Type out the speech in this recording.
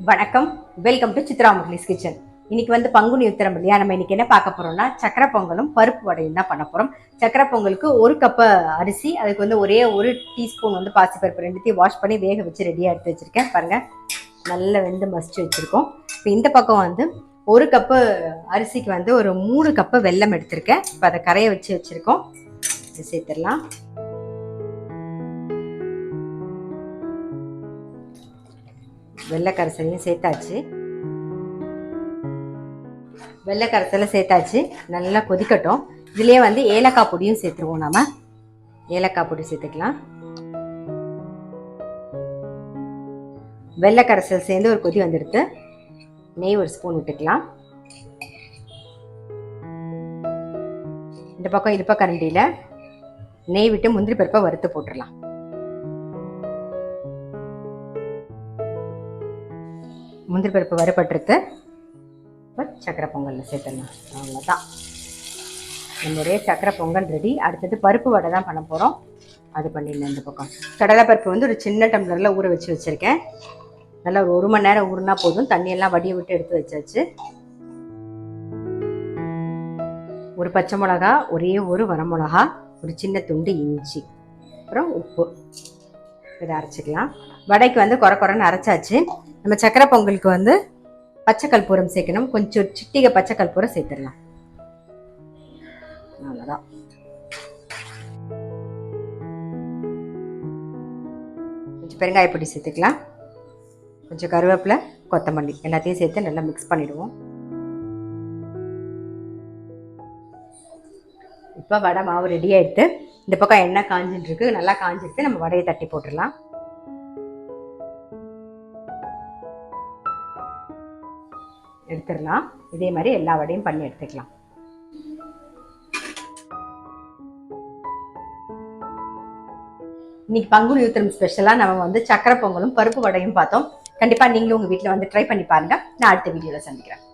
வணக்கம், welcome to Chitra முக்லிஸ் kitchen. இன்னைக்கு வந்து பங்குனி உத்திரம் இல்லையா? நம்ம இன்னைக்கு என்ன பார்க்க போறோம்னா சக்கரை பொங்கலும் பருப்பு வடையும் தான் பண்ண போறோம். சக்கரை பொங்கலுக்கு ஒரு கப்பு அரிசி, அதுக்கு வந்து ஒரே ஒரு டீஸ்பூன் வந்து பாசிப்பருப்பு ரெண்டுத்தையும் வாஷ் பண்ணி வேக வச்சு ரெடியாக எடுத்து வச்சிருக்கேன். பாருங்க, நல்ல வெந்து மசிச்சு வச்சிருக்கோம். இப்போ இந்த பக்கம் வந்து ஒரு கப்பு அரிசிக்கு வந்து ஒரு 3 கப்பு வெல்லம் எடுத்திருக்கேன். இப்போ அதை கரைய வச்சு வச்சிருக்கோம். சேர்த்துடலாம். வெள்ளை கரைசலையும் சேர்த்தாச்சு. வெள்ளை கரைசலை சேர்த்தாச்சு, நல்லா கொதிக்கட்டும். இதுலேயே வந்து ஏலக்காய் பொடியும் சேர்த்துருவோம். நாம ஏலக்காய் பொடி சேர்த்துக்கலாம். வெள்ளை கரைசல் சேர்ந்து ஒரு கொதி வந்துடுது. நெய் ஒரு ஸ்பூன் விட்டுக்கலாம். இந்த பக்கம் இடுப்ப கரண்டியில் நெய் விட்டு முந்திரி பருப்பை வறுத்து போட்டுடலாம். முந்திரி பருப்பு வறுபட்டுருக்கு. இப்போ சக்கரை பொங்கலில் சேர்த்துடலாம். அவ்வளோதான், நம்மளுடைய சக்கரை பொங்கல் ரெடி. அடுத்தது பருப்பு வடை தான் பண்ண போகிறோம். அது பண்ணிடலாம். இந்த பக்கம் கடலைப்பருப்பு வந்து ஒரு சின்ன டம்ளரில் ஊற வச்சு வச்சுருக்கேன். நல்லா ஒரு 1 மணி நேரம் ஊறினா போதும். தண்ணியெல்லாம் வடிய விட்டு எடுத்து வச்சாச்சு. ஒரு பச்சை மிளகா, ஒரே ஒரு வரமிளகா, ஒரு சின்ன துண்டு இஞ்சி, அப்புறம் உப்பு. இதை அரைச்சிக்கலாம். வடைக்கு வந்து குறைன்னு அரைச்சாச்சு. நம்ம சக்கரை பொங்கலுக்கு வந்து பச்சை கற்பூரம் சேர்க்கணும். கொஞ்சம் சிட்டிகை பச்சை கற்பூரம் சேர்த்துடலாம். அவ்வளோதான். கொஞ்சம் பெருங்காய பொடி சேர்த்துக்கலாம். கொஞ்சம் கருவேப்பிலை, கொத்தமல்லி எல்லாத்தையும் சேர்த்து நல்லா மிக்ஸ் பண்ணிடுவோம். இப்போ வடை மாவு ரெடி ஆகிடுது. இந்த பக்கம் எண்ணெய் காஞ்சிட்டு இருக்கு. நல்லா காஞ்சிட்டு நம்ம வடையை தட்டி போட்டுடலாம். எடுத்துடலாம். இதே மாதிரி எல்லா வடையும் பண்ணி எடுத்துக்கலாம். இன்னைக்கு பங்குனி உத்திரம் ஸ்பெஷலாக நம்ம வந்து சக்கரை பொங்கலும் பருப்பு வடையும் பார்த்தோம். கண்டிப்பாக நீங்களும் உங்கள் வீட்டில் வந்து ட்ரை பண்ணி பாருங்க. நான் அடுத்த வீடியோவில் சந்திக்கிறேன்.